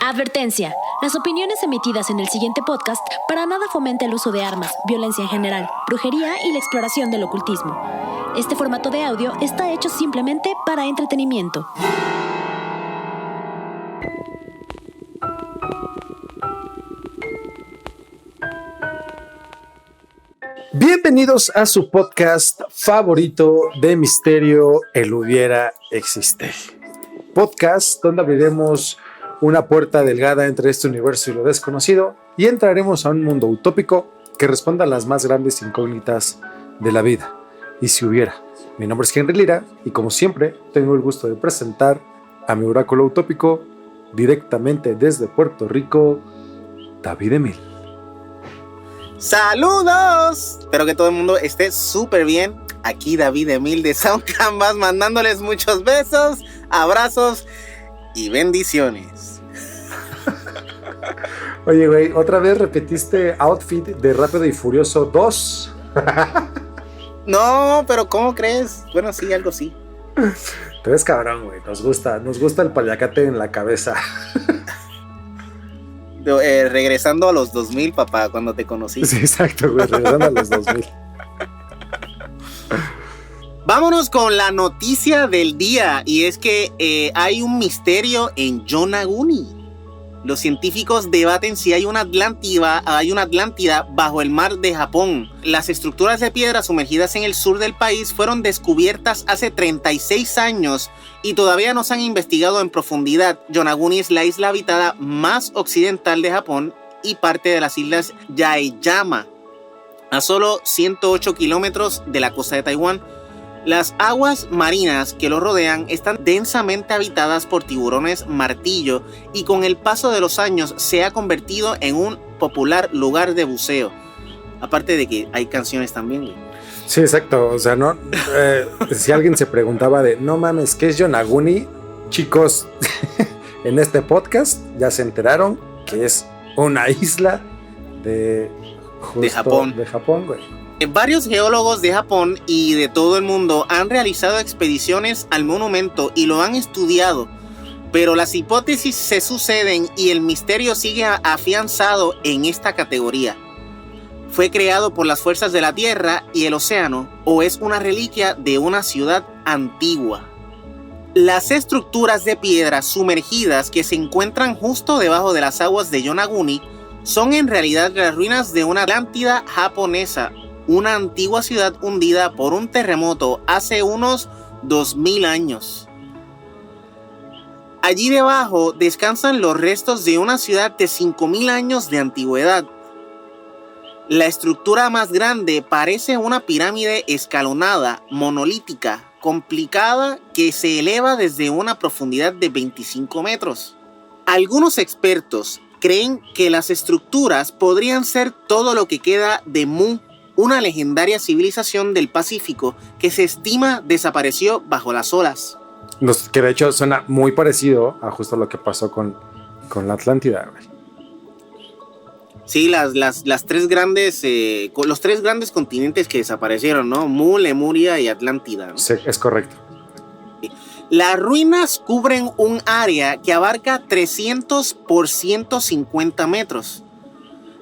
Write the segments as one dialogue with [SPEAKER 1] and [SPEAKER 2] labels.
[SPEAKER 1] Advertencia. Las opiniones emitidas en el siguiente podcast para nada fomenta el uso de armas, violencia en general, brujería y la exploración del ocultismo. Este formato de audio está hecho simplemente para entretenimiento.
[SPEAKER 2] Bienvenidos a su podcast favorito de misterio, El Hubiera Existe. Podcast donde abriremos una puerta delgada entre este universo y lo desconocido y entraremos a un mundo utópico que responda a las más grandes incógnitas de la vida. Y si hubiera. Mi nombre es Henry Lira y como siempre tengo el gusto de presentar a mi oráculo utópico directamente desde Puerto Rico, David Emil.
[SPEAKER 3] ¡Saludos! Espero que todo el mundo esté súper bien. Aquí David Emil de Sound Canvas mandándoles muchos besos, abrazos y bendiciones.
[SPEAKER 2] Oye, güey, ¿otra vez repetiste outfit de Rápido y Furioso 2?
[SPEAKER 3] No, pero ¿cómo crees? Bueno, sí, algo sí.
[SPEAKER 2] Tú eres cabrón, güey. Nos gusta el paliacate en la cabeza.
[SPEAKER 3] Regresando a los 2000, papá, cuando te conocí.
[SPEAKER 2] Sí, exacto, güey, regresando a los 2000.
[SPEAKER 3] Vámonos con la noticia del día, y es que hay un misterio en Yonaguni. Los científicos debaten si hay una Atlántida bajo el mar de Japón. Las estructuras de piedra sumergidas en el sur del país fueron descubiertas hace 36 años y todavía no se han investigado en profundidad. Yonaguni es la isla habitada más occidental de Japón y parte de las islas Yaeyama, a solo 108 kilómetros de la costa de Taiwán. Las aguas marinas que lo rodean están densamente habitadas por tiburones martillo y con el paso de los años se ha convertido en un popular lugar de buceo. Aparte de que hay canciones también, güey.
[SPEAKER 2] Sí, exacto. O sea, no. Si alguien se preguntaba de, no mames, ¿qué es Yonaguni? Chicos, en este podcast ya se enteraron que es una isla de Japón. De Japón, güey.
[SPEAKER 3] Varios geólogos de Japón y de todo el mundo han realizado expediciones al monumento y lo han estudiado, pero las hipótesis se suceden y el misterio sigue afianzado en esta categoría. ¿Fue creado por las fuerzas de la Tierra y el océano o es una reliquia de una ciudad antigua? Las estructuras de piedra sumergidas que se encuentran justo debajo de las aguas de Yonaguni son en realidad las ruinas de una Atlántida japonesa, una antigua ciudad hundida por un terremoto hace unos 2000 años. Allí debajo descansan los restos de una ciudad de 5000 años de antigüedad. La estructura más grande parece una pirámide escalonada, monolítica, complicada, que se eleva desde una profundidad de 25 metros. Algunos expertos creen que las estructuras podrían ser todo lo que queda de Mu, una legendaria civilización del Pacífico que se estima desapareció bajo las olas.
[SPEAKER 2] Que de hecho suena muy parecido a justo lo que pasó con la Atlántida, güey.
[SPEAKER 3] Sí, las tres grandes, los tres grandes continentes que desaparecieron, ¿no? Mu, Lemuria y Atlántida, ¿no?
[SPEAKER 2] Sí, es correcto.
[SPEAKER 3] Las ruinas cubren un área que abarca 300 por 150 metros.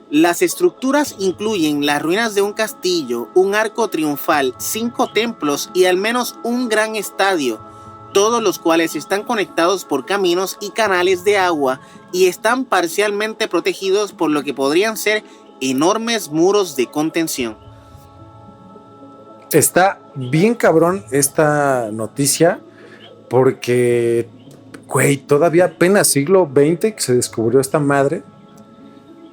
[SPEAKER 3] Las estructuras incluyen las ruinas de un castillo, un arco triunfal, 5 templos y al menos un gran estadio, todos los cuales están conectados por caminos y canales de agua y están parcialmente protegidos por lo que podrían ser enormes muros de contención.
[SPEAKER 2] Está bien cabrón esta noticia porque, güey, todavía apenas siglo XX que se descubrió esta madre.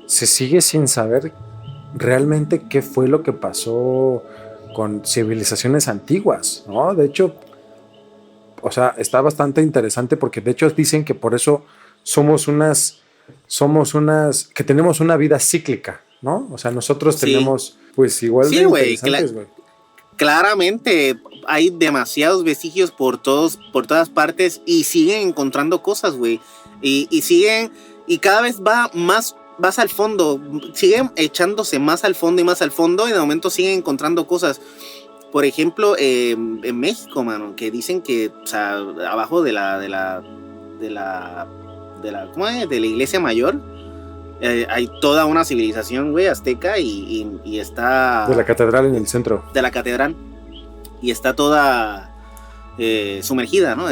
[SPEAKER 2] Se sigue sin saber realmente qué fue lo que pasó con civilizaciones antiguas, ¿no? De hecho, o sea, está bastante interesante porque de hecho dicen que por eso que tenemos una vida cíclica, ¿no? O sea, nosotros tenemos pues igual de interesantes, güey.
[SPEAKER 3] Claramente hay demasiados vestigios por todas partes y siguen encontrando cosas, güey. Y siguen, y cada vez vas al fondo, siguen echándose más al fondo y de momento siguen encontrando cosas. Por ejemplo, en México, mano, que dicen que, o sea, abajo de ¿cómo es? De la iglesia mayor. Hay toda una civilización, güey, azteca y está...
[SPEAKER 2] De la catedral en el centro.
[SPEAKER 3] De la catedral. Y está toda sumergida, ¿no?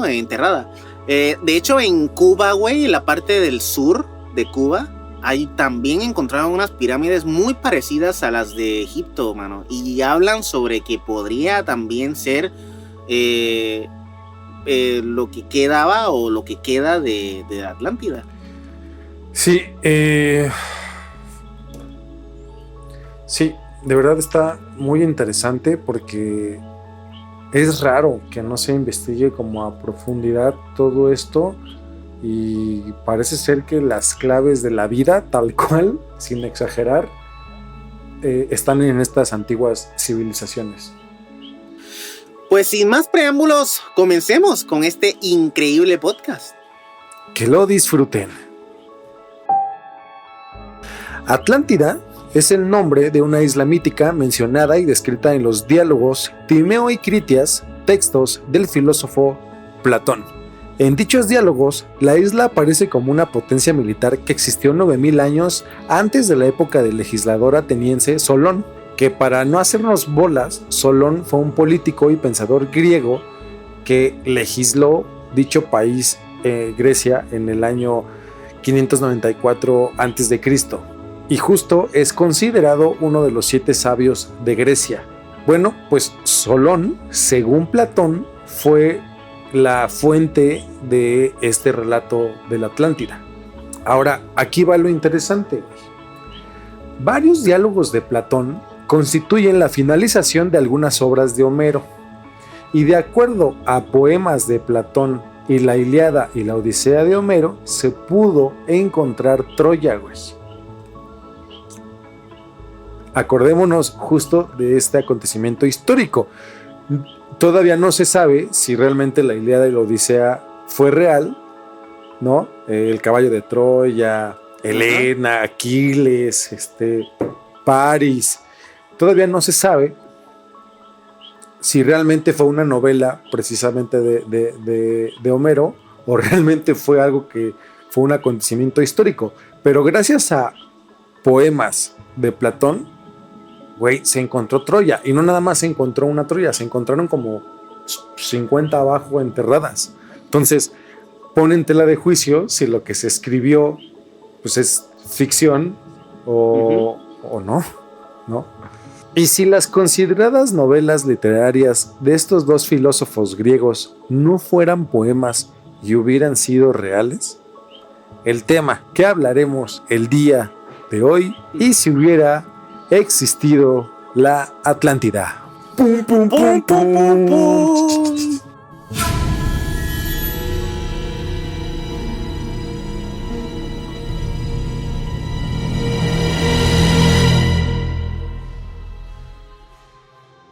[SPEAKER 3] Enterrada. De hecho, en Cuba, güey, en la parte del sur de Cuba, ahí también encontraron unas pirámides muy parecidas a las de Egipto, mano. Y hablan sobre que podría también ser lo que quedaba o lo que queda de Atlántida.
[SPEAKER 2] Sí, sí, de verdad está muy interesante porque es raro que no se investigue como a profundidad todo esto y parece ser que las claves de la vida, tal cual, sin exagerar, están en estas antiguas civilizaciones.
[SPEAKER 3] Pues sin más preámbulos, comencemos con este increíble podcast.
[SPEAKER 2] Que lo disfruten. Atlántida es el nombre de una isla mítica mencionada y descrita en los diálogos Timeo y Critias, textos del filósofo Platón. En dichos diálogos, la isla aparece como una potencia militar que existió 9000 años antes de la época del legislador ateniense Solón, que para no hacernos bolas, Solón fue un político y pensador griego que legisló dicho país, Grecia, en el año 594 a.C. y justo es considerado uno de los 7 sabios de Grecia. Bueno, pues Solón, según Platón, fue la fuente de este relato de la Atlántida. Ahora, aquí va lo interesante. Varios diálogos de Platón constituyen la finalización de algunas obras de Homero. Y de acuerdo a poemas de Platón y la Ilíada y la Odisea de Homero, se pudo encontrar Troya, güey. Acordémonos justo de este acontecimiento histórico. Todavía no se sabe si realmente la Ilíada y la Odisea fue real, ¿no? El caballo de Troya, Helena, Aquiles, París. Todavía no se sabe si realmente fue una novela precisamente de Homero o realmente fue algo que fue un acontecimiento histórico. Pero gracias a poemas de Platón, güey, se encontró Troya. Y no nada más se encontró una Troya, se encontraron como 50 abajo enterradas. Entonces, pone en tela de juicio si lo que se escribió pues es ficción o no, ¿no? Y si las consideradas novelas literarias de estos dos filósofos griegos no fueran poemas y hubieran sido reales, el tema que hablaremos el día de hoy y si hubiera existido la Atlántida. ¡Pum, pum, pum, pum, pum!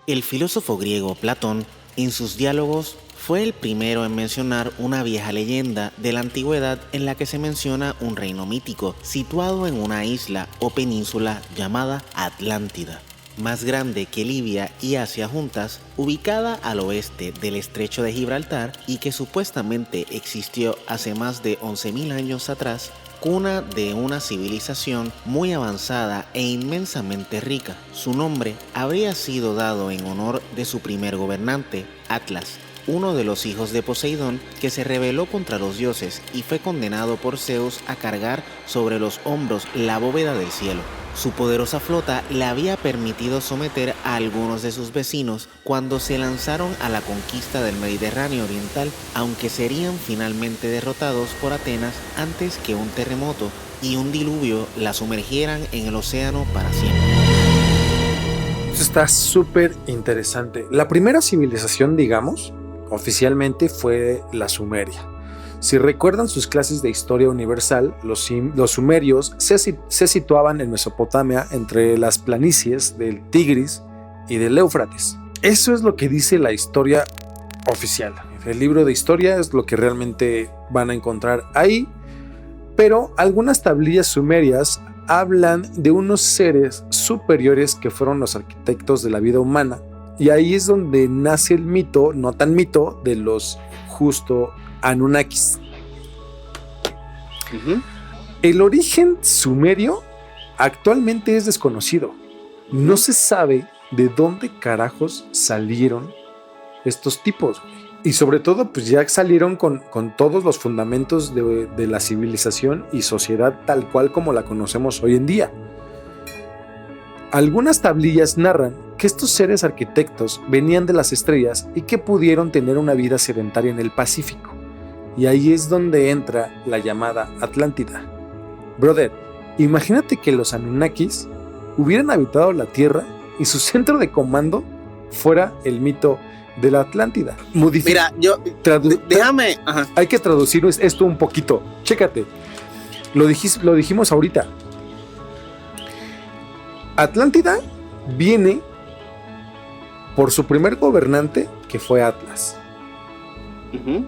[SPEAKER 3] El filósofo griego Platón, en sus diálogos, fue el primero en mencionar una vieja leyenda de la antigüedad en la que se menciona un reino mítico situado en una isla o península llamada Atlántida, más grande que Libia y Asia juntas, ubicada al oeste del estrecho de Gibraltar y que supuestamente existió hace más de 11.000 años atrás, cuna de una civilización muy avanzada e inmensamente rica. Su nombre habría sido dado en honor de su primer gobernante, Atlas, uno de los hijos de Poseidón que se rebeló contra los dioses y fue condenado por Zeus a cargar sobre los hombros la bóveda del cielo. Su poderosa flota le había permitido someter a algunos de sus vecinos cuando se lanzaron a la conquista del Mediterráneo oriental, aunque serían finalmente derrotados por Atenas antes que un terremoto y un diluvio la sumergieran en el océano para siempre.
[SPEAKER 2] Esto está súper interesante. La primera civilización, digamos, oficialmente fue la Sumeria. Si recuerdan sus clases de historia universal, los sumerios se situaban en Mesopotamia entre las planicies del Tigris y del Éufrates. Eso es lo que dice la historia oficial. El libro de historia es lo que realmente van a encontrar ahí, pero algunas tablillas sumerias hablan de unos seres superiores que fueron los arquitectos de la vida humana. Y ahí es donde nace el mito, no tan mito, de los justo Anunnakis.
[SPEAKER 3] Ujú.
[SPEAKER 2] El origen sumerio actualmente es desconocido. No se sabe de dónde carajos salieron estos tipos, güey. Y sobre todo, pues ya salieron con todos los fundamentos de la civilización y sociedad tal cual como la conocemos hoy en día. Algunas tablillas narran que estos seres arquitectos venían de las estrellas y que pudieron tener una vida sedentaria en el Pacífico. Y ahí es donde entra la llamada Atlántida. Brother, imagínate que los Anunnakis hubieran habitado la Tierra y su centro de comando fuera el mito de la Atlántida.
[SPEAKER 3] Mira, déjame. Ajá.
[SPEAKER 2] Hay que traducir esto un poquito. Chécate. Lo dijimos ahorita. Atlántida viene por su primer gobernante, que fue Atlas.
[SPEAKER 3] Ujú.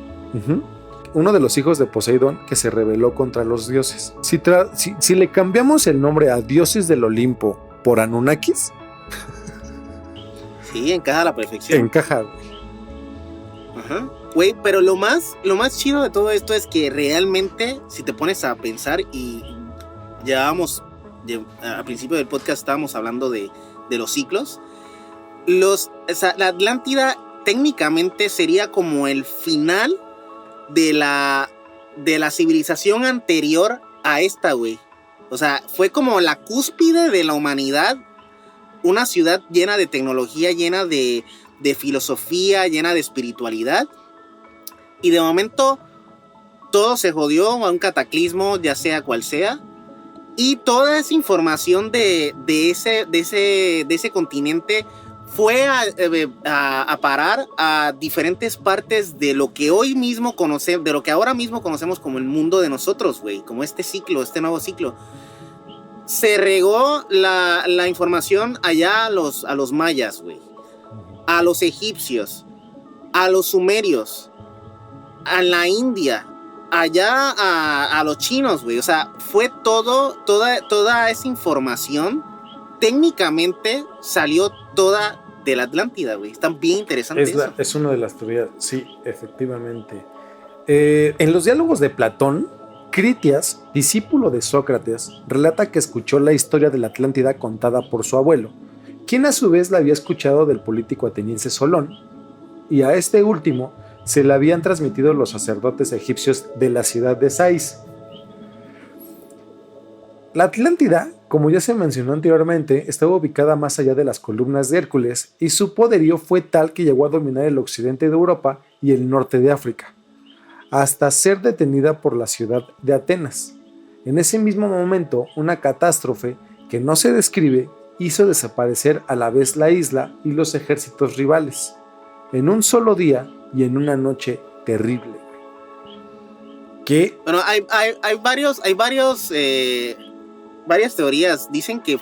[SPEAKER 2] Uno de los hijos de Poseidón que se rebeló contra los dioses. Si le cambiamos el nombre a dioses del Olimpo por Anunnakis,
[SPEAKER 3] Sí, encaja a la perfección.
[SPEAKER 2] encaja, güey.
[SPEAKER 3] Ajá. Güey, pero lo más chido de todo esto es que realmente, si te pones a pensar, y al principio del podcast estábamos hablando de los ciclos, la Atlántida técnicamente sería como el final de la civilización anterior a esta, güey. O sea, fue como la cúspide de la humanidad, una ciudad llena de tecnología, llena de filosofía, llena de espiritualidad, y de momento todo se jodió a un cataclismo, ya sea cual sea, y toda esa información de ese continente fue a parar a diferentes partes de lo que hoy mismo conocemos, de lo que ahora mismo conocemos como el mundo de nosotros, güey, como este nuevo ciclo. Se regó la información allá a los mayas, güey, a los egipcios, a los sumerios, a la India, allá a los chinos, güey. O sea, fue toda esa información técnicamente salió toda de la Atlántida, güey. Está bien interesante eso.
[SPEAKER 2] Es una de las teorías, sí, efectivamente. En los diálogos de Platón, Critias, discípulo de Sócrates, relata que escuchó la historia de la Atlántida contada por su abuelo, quien a su vez la había escuchado del político ateniense Solón, y a este último se la habían transmitido los sacerdotes egipcios de la ciudad de Sais. La Atlántida, como ya se mencionó anteriormente, estaba ubicada más allá de las columnas de Hércules y su poderío fue tal que llegó a dominar el occidente de Europa y el norte de África, hasta ser detenida por la ciudad de Atenas. En ese mismo momento, una catástrofe que no se describe hizo desaparecer a la vez la isla y los ejércitos rivales, en un solo día y en una noche terrible.
[SPEAKER 3] Bueno, hay varias teorías. Dicen que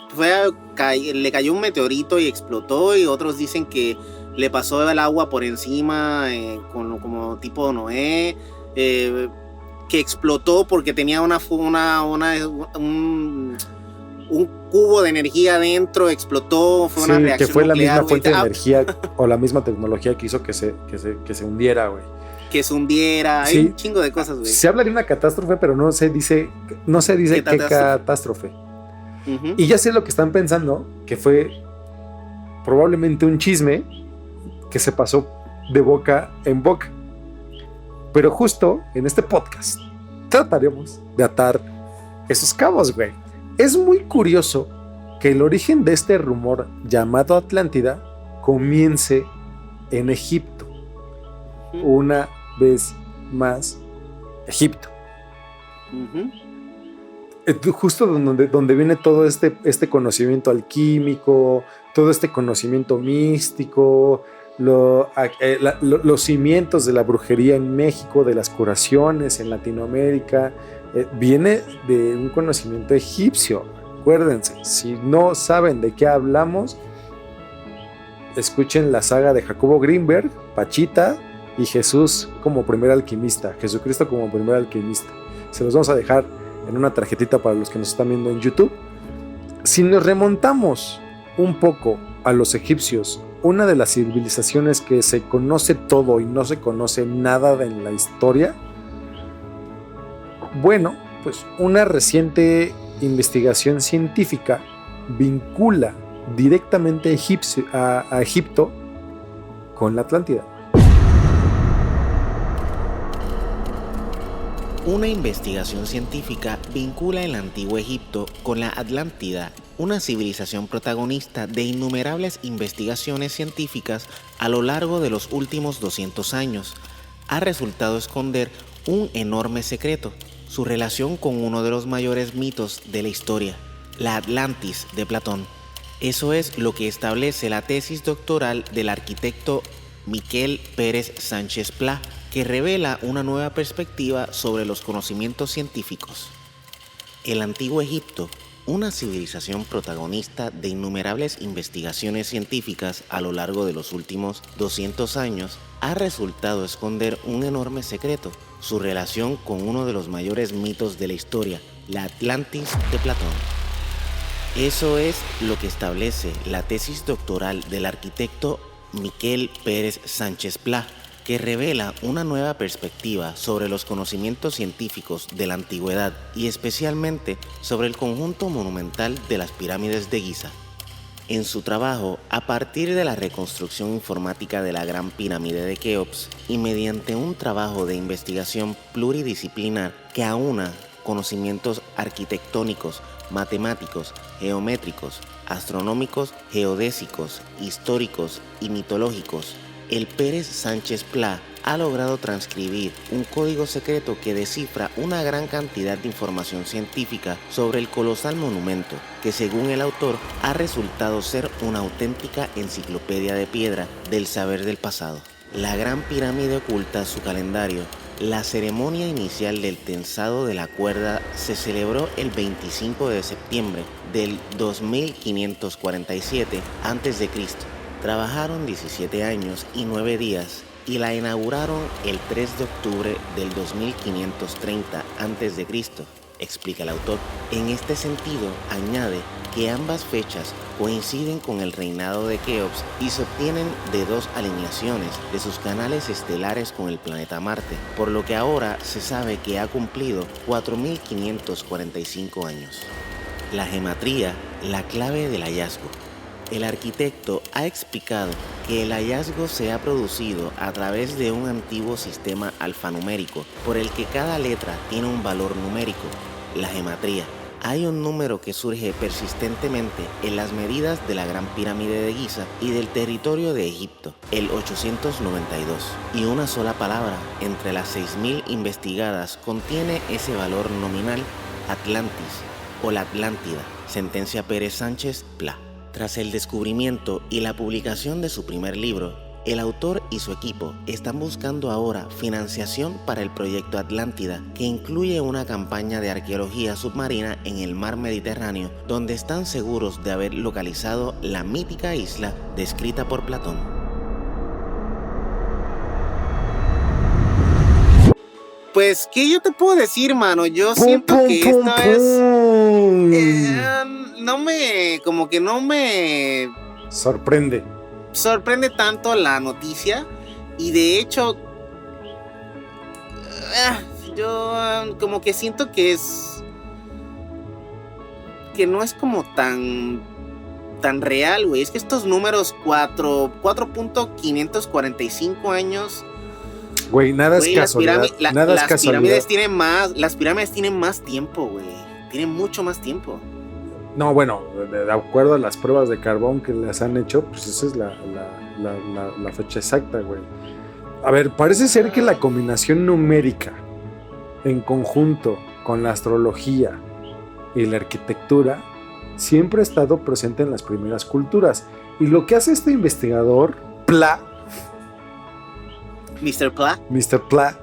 [SPEAKER 3] le cayó un meteorito y explotó, y otros dicen que le pasó el agua por encima, como tipo Noé, que explotó porque tenía un cubo de energía adentro, explotó, fue una reacción
[SPEAKER 2] que fue
[SPEAKER 3] nuclear,
[SPEAKER 2] la misma fuente de
[SPEAKER 3] güey.
[SPEAKER 2] energía o la misma tecnología que hizo que se hundiera, güey.
[SPEAKER 3] Que se hundiera, hay un chingo de cosas, güey.
[SPEAKER 2] Se habla de una catástrofe, pero no se dice qué catástrofe.
[SPEAKER 3] Uh-huh.
[SPEAKER 2] Y ya sé lo que están pensando, que fue probablemente un chisme que se pasó de boca en boca. Pero justo en este podcast trataremos de atar esos cabos, güey. Es muy curioso que el origen de este rumor llamado Atlántida comience en Egipto. Una vez más, Egipto.
[SPEAKER 3] Uh-huh.
[SPEAKER 2] Justo donde viene todo este conocimiento alquímico, todo este conocimiento místico, los cimientos de la brujería en México, de las curaciones en Latinoamérica, viene de un conocimiento egipcio. Acuérdense, si no saben de qué hablamos, escuchen la saga de Jacobo Greenberg, Pachita y Jesús como primer alquimista, Jesucristo como primer alquimista. Se los vamos a dejar en una tarjetita para los que nos están viendo en YouTube. Si nos remontamos un poco a los egipcios, una de las civilizaciones que se conoce todo y no se conoce nada en la historia, bueno, pues una reciente investigación científica vincula directamente a Egipto con la Atlántida.
[SPEAKER 3] Una investigación científica vincula el antiguo Egipto con la Atlántida, una civilización protagonista de innumerables investigaciones científicas a lo largo de los últimos 200 años. Ha resultado esconder un enorme secreto, su relación con uno de los mayores mitos de la historia, la Atlantis de Platón. Eso es lo que establece la tesis doctoral del arquitecto Miquel Pérez Sánchez Pla, que revela una nueva perspectiva sobre los conocimientos científicos. El antiguo Egipto, una civilización protagonista de innumerables investigaciones científicas a lo largo de los últimos 200 años, ha resultado esconder un enorme secreto, su relación con uno de los mayores mitos de la historia, la Atlantis de Platón. Eso es lo que establece la tesis doctoral del arquitecto Miquel Pérez Sánchez Pla, que revela una nueva perspectiva sobre los conocimientos científicos de la antigüedad y especialmente sobre el conjunto monumental de las pirámides de Giza. En su trabajo, a partir de la reconstrucción informática de la Gran Pirámide de Keops y mediante un trabajo de investigación pluridisciplinar que aúna conocimientos arquitectónicos, matemáticos, geométricos, astronómicos, geodésicos, históricos y mitológicos, el Pérez Sánchez Pla ha logrado transcribir un código secreto que descifra una gran cantidad de información científica sobre el colosal monumento, que según el autor ha resultado ser una auténtica enciclopedia de piedra del saber del pasado. La Gran Pirámide oculta su calendario. La ceremonia inicial del tensado de la cuerda se celebró el 25 de septiembre del 2547 a.C. Trabajaron 17 años y 9 días y la inauguraron el 3 de octubre del 2530 a.C., explica el autor. En este sentido, añade que ambas fechas coinciden con el reinado de Keops y se obtienen de dos alineaciones de sus canales estelares con el planeta Marte, por lo que ahora se sabe que ha cumplido 4.545 años. La gematría, la clave del hallazgo. El arquitecto ha explicado que el hallazgo se ha producido a través de un antiguo sistema alfanumérico por el que cada letra tiene un valor numérico, la gematría. Hay un número que surge persistentemente en las medidas de la Gran Pirámide de Giza y del territorio de Egipto, el 892, y una sola palabra entre las 6.000 investigadas contiene ese valor nominal, Atlantis o la Atlántida, sentencia Pérez Sánchez Pla. Tras el descubrimiento y la publicación de su primer libro, el autor y su equipo están buscando ahora financiación para el proyecto Atlántida, que incluye una campaña de arqueología submarina en el mar Mediterráneo, donde están seguros de haber localizado la mítica isla descrita por Platón. Pues, ¿qué yo te puedo decir, mano? Yo siento que esta vez no me
[SPEAKER 2] sorprende
[SPEAKER 3] tanto la noticia, y de hecho yo como que siento que no es como tan real, güey. Es que estos números 4.545 años,
[SPEAKER 2] güey, nada es casualidad.
[SPEAKER 3] Las pirámides tienen más tiempo, güey. Tienen mucho más tiempo.
[SPEAKER 2] No, bueno, de acuerdo a las pruebas de carbón que les han hecho, pues esa es la fecha exacta, güey. A ver, parece ser que la combinación numérica en conjunto con la astrología y la arquitectura siempre ha estado presente en las primeras culturas. Y lo que hace este investigador,
[SPEAKER 3] Mr.
[SPEAKER 2] Pla,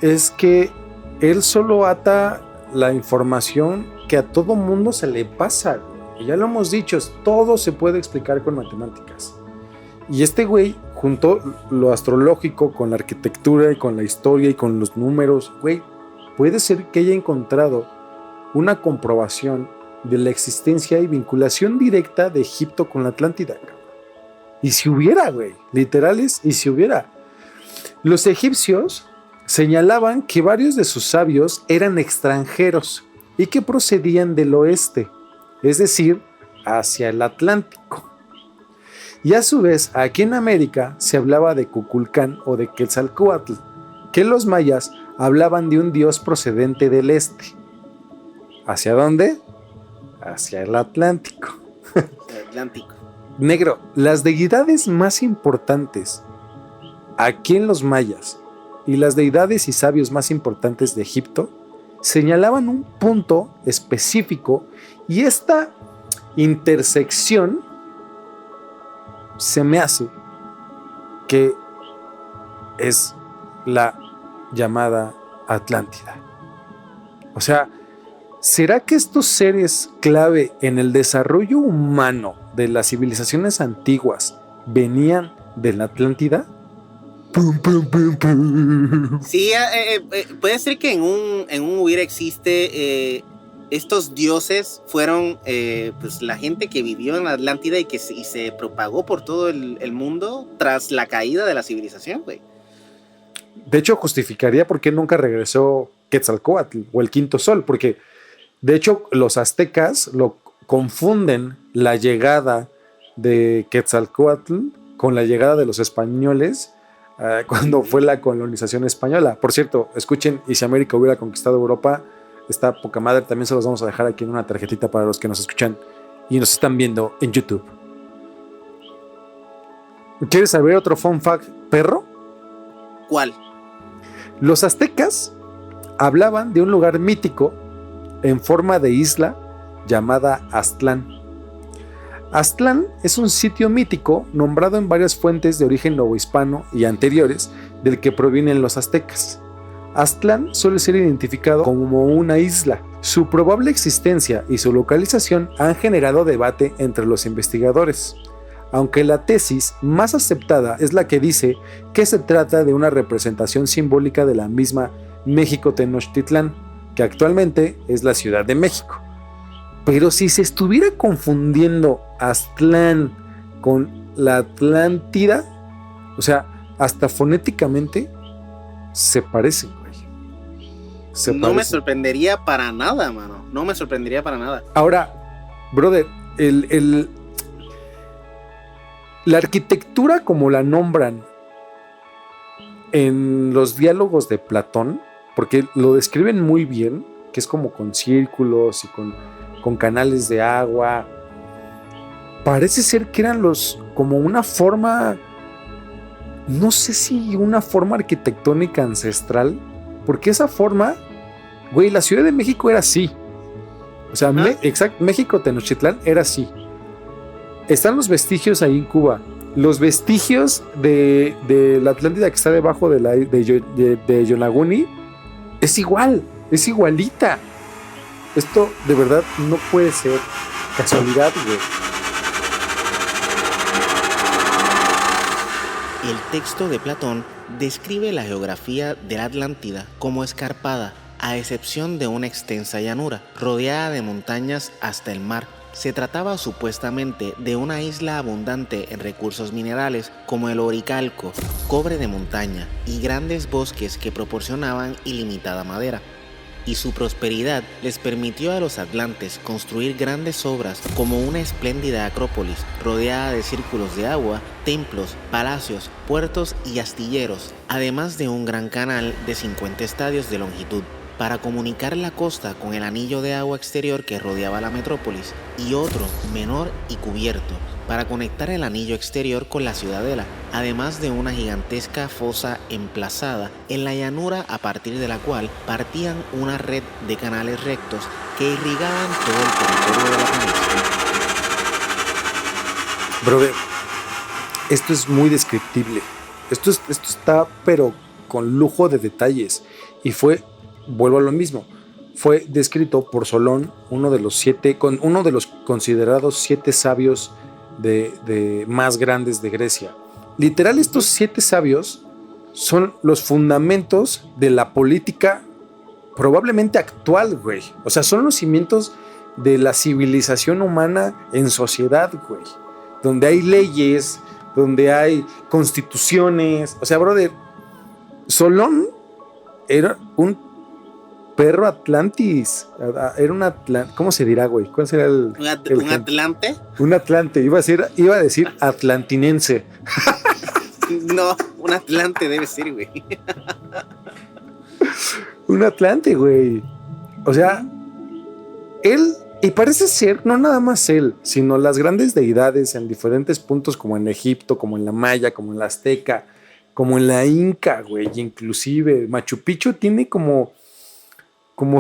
[SPEAKER 2] es que él solo ata la información que a todo mundo se le pasa, güey. Y ya lo hemos dicho, todo se puede explicar con matemáticas. Y este güey juntó lo astrológico con la arquitectura y con la historia y con los números. Güey, puede ser que haya encontrado una comprobación de la existencia y vinculación directa de Egipto con la Atlántida, cabrón. Y si hubiera, güey, literales, y si hubiera. Los egipcios señalaban que varios de sus sabios eran extranjeros y que procedían del oeste, es decir, hacia el Atlántico. Y a su vez, aquí en América se hablaba de Cuculcán o de Quetzalcóatl, que los mayas hablaban de un dios procedente del este. ¿Hacia dónde? Hacia el Atlántico.
[SPEAKER 3] El Atlántico.
[SPEAKER 2] Negro, las deidades más importantes aquí en los mayas y las deidades y sabios más importantes de Egipto señalaban un punto específico, y esta intersección se me hace que es la llamada Atlántida. O sea, ¿será que estos seres clave en el desarrollo humano de las civilizaciones antiguas venían de la Atlántida? Pum, pum, pum, pum.
[SPEAKER 3] Sí, puede ser que en un hubiera existe estos dioses fueron pues la gente que vivió en la Atlántida y se propagó por todo el mundo tras la caída de la civilización, güey.
[SPEAKER 2] De hecho, justificaría por qué nunca regresó Quetzalcóatl o el quinto sol, porque de hecho los aztecas lo confunden la llegada de Quetzalcóatl con la llegada de los españoles cuando fue la colonización española. Por cierto, escuchen, y si América hubiera conquistado Europa, está poca madre. También se los vamos a dejar aquí en una tarjetita para los que nos escuchan y nos están viendo en YouTube. ¿Quieres saber otro fun fact, perro?
[SPEAKER 3] ¿Cuál?
[SPEAKER 2] Los aztecas hablaban de un lugar mítico en forma de isla llamada Aztlán. Aztlán es un sitio mítico nombrado en varias fuentes de origen novohispano y anteriores del que provienen los aztecas. Aztlán suele ser identificado como una isla. Su probable existencia y su localización han generado debate entre los investigadores, aunque la tesis más aceptada es la que dice que se trata de una representación simbólica de la misma México Tenochtitlán, que actualmente es la Ciudad de México. Pero si se estuviera confundiendo Aztlán con la Atlántida, o sea, hasta fonéticamente se parecen, güey.
[SPEAKER 3] No me sorprendería para nada, mano. No me sorprendería para nada.
[SPEAKER 2] Ahora, brother, la arquitectura como la nombran en los diálogos de Platón, porque lo describen muy bien, que es como con círculos y con canales de agua. Parece ser que eran como una forma, no sé si una forma arquitectónica ancestral, porque esa forma, güey, la Ciudad de México era así. O sea, México Tenochtitlán era así. Están los vestigios ahí en Cuba. Los vestigios de la Atlántida que está debajo de Yonaguni es igual, es igualita. Esto de verdad no puede ser casualidad, güey.
[SPEAKER 4] El texto de Platón describe la geografía de la Atlántida como escarpada, a excepción de una extensa llanura, rodeada de montañas hasta el mar. Se trataba supuestamente de una isla abundante en recursos minerales como el oricalco, cobre de montaña y grandes bosques que proporcionaban ilimitada madera. Y su prosperidad les permitió a los atlantes construir grandes obras como una espléndida acrópolis rodeada de círculos de agua, templos, palacios, puertos y astilleros, además de un gran canal de 50 estadios de longitud para comunicar la costa con el anillo de agua exterior que rodeaba la metrópolis, y otro menor y cubierto para conectar el anillo exterior con la ciudadela, además de una gigantesca fosa emplazada en la llanura a partir de la cual partían una red de canales rectos que irrigaban todo el territorio de la península.
[SPEAKER 2] Brother, esto es muy descriptible. Esto está, pero con lujo de detalles. Y vuelvo a lo mismo, fue descrito por Solón, uno de los considerados 7 sabios de más grandes de Grecia. Literal, estos 7 sabios son los fundamentos de la política probablemente actual, güey. O sea, son los cimientos de la civilización humana en sociedad, güey. Donde hay leyes, donde hay constituciones. O sea, brother, Solón era un perro Atlantis. Era un ¿cómo se dirá, güey? ¿Cuál será el
[SPEAKER 3] ¿Un atlante?
[SPEAKER 2] Un atlante. Iba a decir atlantinense.
[SPEAKER 3] No, un atlante debe ser, güey.
[SPEAKER 2] Un atlante, güey. O sea, él, y parece ser, no nada más él, sino las grandes deidades en diferentes puntos, como en Egipto, como en la Maya, como en la Azteca, como en la Inca, güey. Inclusive Machu Picchu tiene como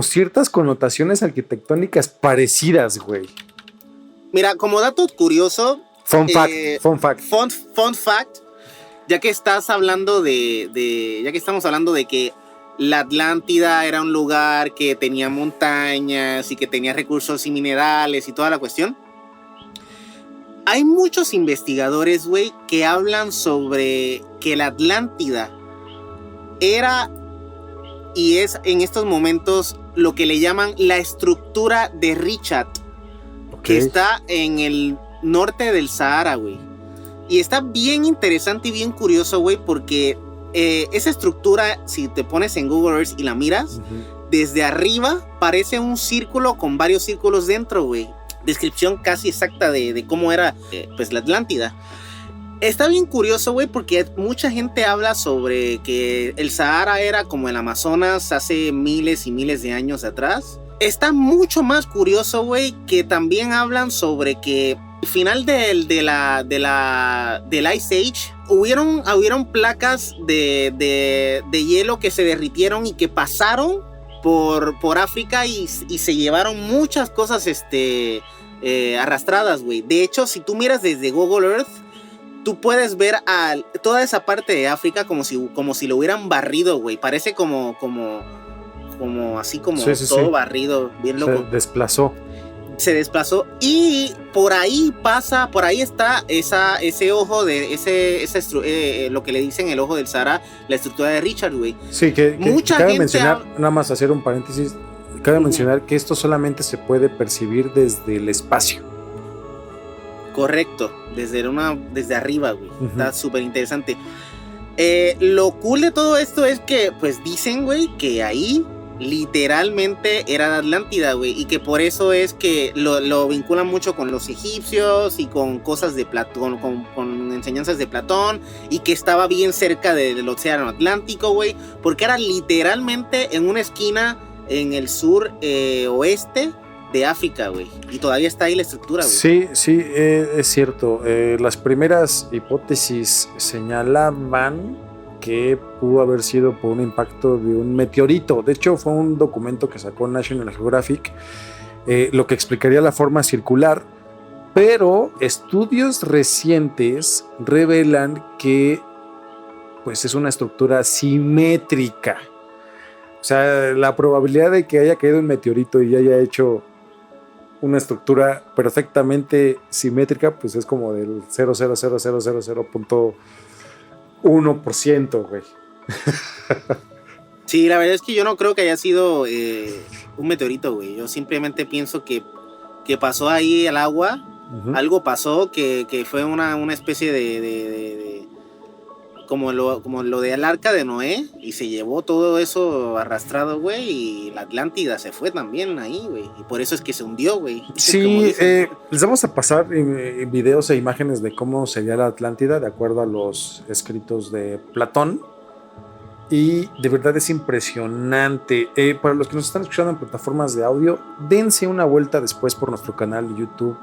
[SPEAKER 2] ciertas connotaciones arquitectónicas parecidas, güey.
[SPEAKER 3] Mira, como dato curioso.
[SPEAKER 2] Fun fact.
[SPEAKER 3] Ya que estamos hablando de que la Atlántida era un lugar que tenía montañas y que tenía recursos y minerales y toda la cuestión. Hay muchos investigadores, güey, que hablan sobre que la Atlántida era y es en estos momentos lo que le llaman la estructura de Richat, que está en el norte del Sahara, güey. Y está bien interesante y bien curioso, güey, porque esa estructura, si te pones en Google Earth y la miras, desde arriba parece un círculo con varios círculos dentro, güey. Descripción casi exacta de cómo era pues la Atlántida. Está bien curioso, güey, porque mucha gente habla sobre que el Sahara era como el Amazonas hace miles y miles de años atrás. Está mucho más curioso, güey, que también hablan sobre que al final del Ice Age hubieron placas de hielo que se derritieron y que pasaron por África y se llevaron muchas cosas arrastradas, güey. De hecho, si tú miras desde Google Earth, tú puedes ver toda esa parte de África como si lo hubieran barrido, güey. Parece como así como todo barrido, bien loco. Se desplazó y por ahí está ese ojo de lo que le dicen el ojo del Sahara, la estructura de Richat, güey.
[SPEAKER 2] Sí, que cabe mencionar, nada más hacer un paréntesis, cabe mencionar que esto solamente se puede percibir desde el espacio.
[SPEAKER 3] Correcto, desde arriba, güey. Está súper interesante. Lo cool de todo esto es que, pues dicen, güey, que ahí literalmente era la Atlántida, güey, y que por eso es que lo vinculan mucho con los egipcios y con cosas de Platón, con enseñanzas de Platón, y que estaba bien cerca del océano Atlántico, güey, porque era literalmente en una esquina en el sur oeste de África, güey, y todavía está ahí la estructura, güey.
[SPEAKER 2] Sí, es cierto. Las primeras hipótesis señalaban que pudo haber sido por un impacto de un meteorito. De hecho, fue un documento que sacó National Geographic, lo que explicaría la forma circular, pero estudios recientes revelan que pues es una estructura simétrica. O sea, la probabilidad de que haya caído un meteorito y haya hecho una estructura perfectamente simétrica, pues es como del 0.1%, güey.
[SPEAKER 3] Sí, la verdad es que yo no creo que haya sido un meteorito, güey. Yo simplemente pienso que pasó ahí el agua, algo pasó que fue una especie de como lo del arca de Noé, y se llevó todo eso arrastrado, güey, y la Atlántida se fue también ahí, güey, y por eso es que se hundió, güey.
[SPEAKER 2] Sí, les vamos a pasar videos e imágenes de cómo sería la Atlántida de acuerdo a los escritos de Platón, y de verdad es impresionante. Para los que nos están escuchando en plataformas de audio, dense una vuelta después por nuestro canal de YouTube,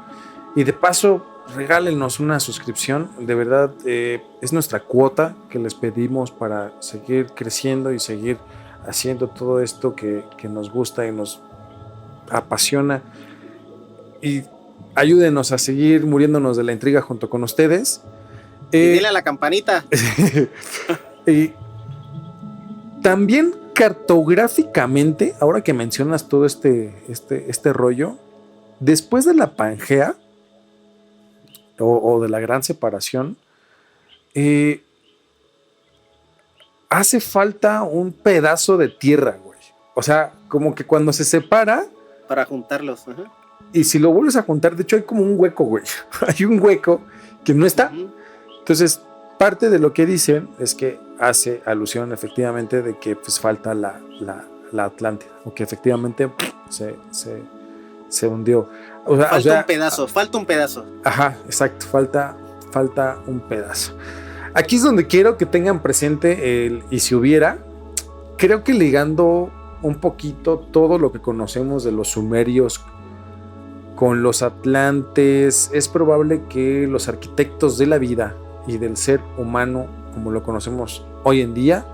[SPEAKER 2] y de paso regálenos una suscripción. De verdad es nuestra cuota que les pedimos para seguir creciendo y seguir haciendo todo esto que nos gusta y nos apasiona, y ayúdenos a seguir muriéndonos de la intriga junto con ustedes.
[SPEAKER 3] Y dile a la campanita.
[SPEAKER 2] Y también cartográficamente, ahora que mencionas todo este rollo, después de la Pangea o de la gran separación, hace falta un pedazo de tierra, güey. O sea, como que cuando se separa,
[SPEAKER 3] para juntarlos.
[SPEAKER 2] Y si lo vuelves a juntar, de hecho hay como un hueco, güey. Hay un hueco que no está. Entonces, parte de lo que dicen es que hace alusión efectivamente de que pues falta la Atlántida, o que efectivamente se hundió.
[SPEAKER 3] Falta un pedazo.
[SPEAKER 2] Ajá, exacto, falta un pedazo. Aquí es donde quiero que tengan presente el y si hubiera. Creo que ligando un poquito todo lo que conocemos de los sumerios con los atlantes, es probable que los arquitectos de la vida y del ser humano, como lo conocemos hoy en día,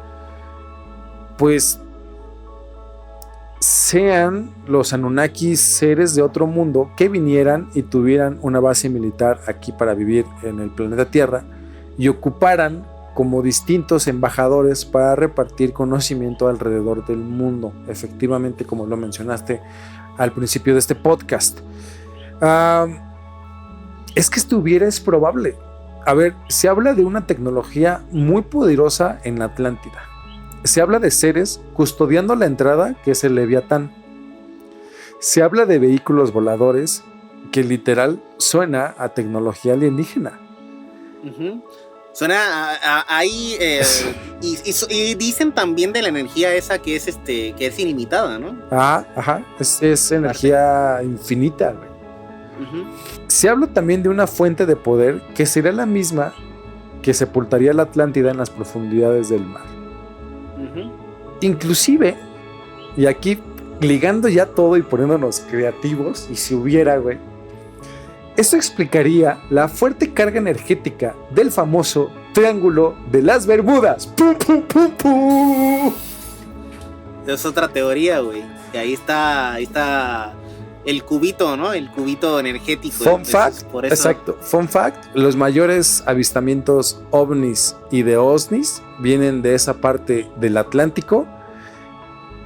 [SPEAKER 2] pues sean los Anunnakis seres de otro mundo que vinieran y tuvieran una base militar aquí para vivir en el planeta Tierra y ocuparan como distintos embajadores para repartir conocimiento alrededor del mundo, efectivamente, como lo mencionaste al principio de este podcast. Es que estuviera, es probable. A ver, se habla de una tecnología muy poderosa en la Atlántida. Se habla de seres custodiando la entrada, que es el Leviatán. Se habla de vehículos voladores, que literal suena a tecnología alienígena.
[SPEAKER 3] Suena ahí y dicen también de la energía esa que es ilimitada, ¿no?
[SPEAKER 2] Ajá, es energía infinita, güey. Se habla también de una fuente de poder que sería la misma que sepultaría la Atlántida en las profundidades del mar. Inclusive, y aquí ligando ya todo y poniéndonos creativos, y si hubiera, güey, eso explicaría la fuerte carga energética del famoso Triángulo de las Bermudas. ¡Pum, pum, pum, pum!
[SPEAKER 3] Es otra teoría, güey. Y ahí está el cubito, ¿no? El cubito energético.
[SPEAKER 2] Fun fact, por eso. Exacto. Fun fact, los mayores avistamientos ovnis y de OSNIs vienen de esa parte del Atlántico.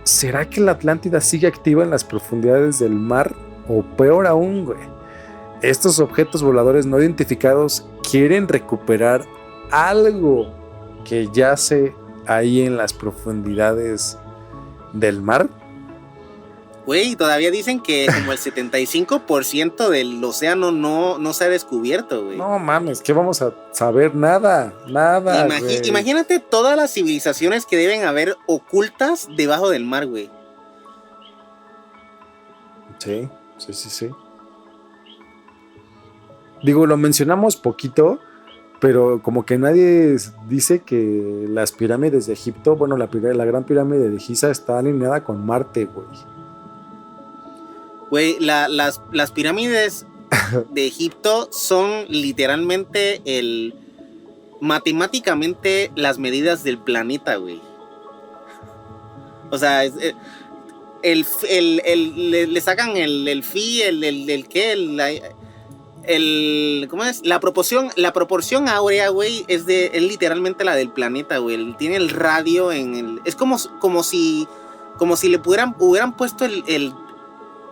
[SPEAKER 2] ¿Será que la Atlántida sigue activa en las profundidades del mar? O peor aún, güey, estos objetos voladores no identificados quieren recuperar algo que yace ahí en las profundidades del mar.
[SPEAKER 3] Güey, todavía dicen que como el 75% del océano no se ha descubierto, güey.
[SPEAKER 2] No mames, ¿qué vamos a saber? Nada.
[SPEAKER 3] Imagínate todas las civilizaciones que deben haber ocultas debajo del mar, güey.
[SPEAKER 2] Sí. Digo, lo mencionamos poquito, pero como que nadie dice que las pirámides de Egipto, bueno, la gran pirámide de Giza está alineada con Marte, güey.
[SPEAKER 3] Güey, las pirámides de Egipto son literalmente matemáticamente las medidas del planeta, güey. O sea, le sacan el phi, ¿cómo es? La proporción áurea, güey, es literalmente la del planeta, güey. Tiene el radio es como si le hubieran puesto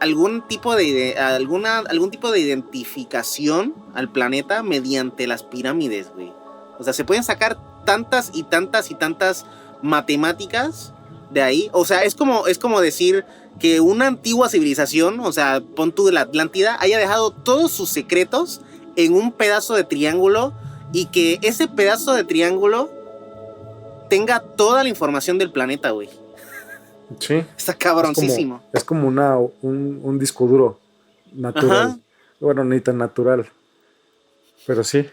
[SPEAKER 3] algún tipo de identificación al planeta mediante las pirámides, güey. O sea, se pueden sacar tantas y tantas y tantas matemáticas de ahí. O sea, es como decir que una antigua civilización, o sea, pon tú de la Atlántida, haya dejado todos sus secretos en un pedazo de triángulo y que ese pedazo de triángulo tenga toda la información del planeta, güey.
[SPEAKER 2] Sí.
[SPEAKER 3] Está cabroncísimo.
[SPEAKER 2] Es como un disco duro natural. Ajá. Bueno, ni tan natural, pero sí.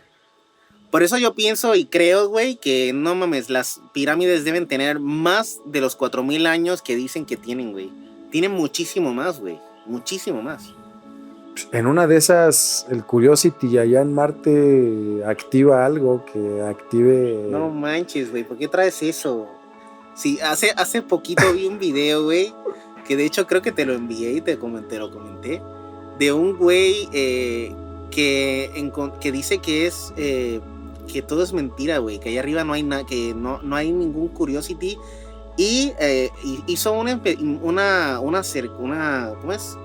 [SPEAKER 3] Por eso yo pienso y creo, güey, que no mames, las pirámides deben tener más de los 4000 años que dicen que tienen, güey. Tienen muchísimo más, güey. Muchísimo más.
[SPEAKER 2] En una de esas, el Curiosity allá en Marte activa algo que active...
[SPEAKER 3] No manches, güey, ¿por qué traes eso? Sí, hace poquito vi un video, güey, que de hecho creo que te lo envié y te lo comenté, de un güey que dice que es... que todo es mentira, güey, que allá arriba no hay nada, que no hay ningún Curiosity y hizo una ¿cómo es?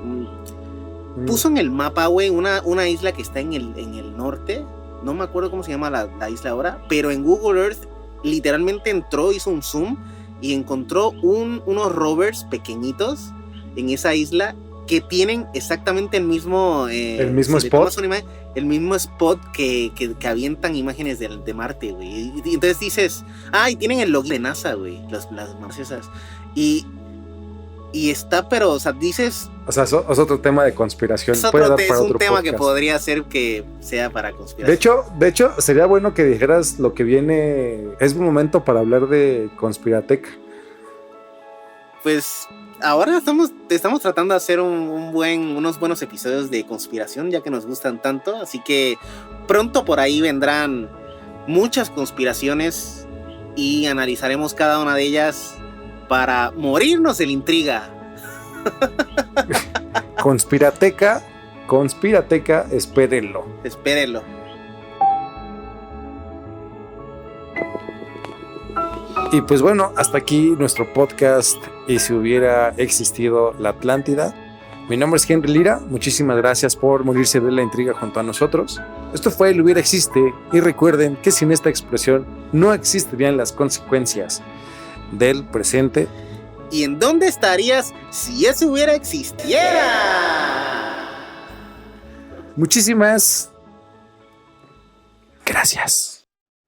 [SPEAKER 3] Puso en el mapa, güey, una isla que está en el norte, no me acuerdo cómo se llama la isla ahora, pero en Google Earth literalmente entró, hizo un zoom y encontró unos rovers pequeñitos en esa isla que tienen exactamente el mismo
[SPEAKER 2] spot.
[SPEAKER 3] El mismo spot que avientan imágenes de Marte, güey. Y entonces dices, y tienen el logo de NASA, güey, las más esas. Y está, pero, o sea, dices...
[SPEAKER 2] O sea, es otro tema de conspiración.
[SPEAKER 3] Es un tema que podría ser que sea para conspiración.
[SPEAKER 2] De hecho, sería bueno que dijeras lo que viene. Es un momento para hablar de Conspirateca.
[SPEAKER 3] Pues ahora estamos tratando de hacer unos buenos episodios de conspiración, ya que nos gustan tanto. Así que pronto por ahí vendrán muchas conspiraciones y analizaremos cada una de ellas para morirnos de la intriga.
[SPEAKER 2] Conspirateca, espérenlo.
[SPEAKER 3] Espérenlo.
[SPEAKER 2] Y pues bueno, hasta aquí nuestro podcast Y si hubiera existido la Atlántida. Mi nombre es Henry Lira, muchísimas gracias por morirse de la intriga junto a nosotros. Esto fue El Hubiera Existe, y recuerden que sin esta expresión no existirían las consecuencias del presente.
[SPEAKER 3] ¿Y en dónde estarías si eso hubiera existiera?
[SPEAKER 2] Muchísimas gracias.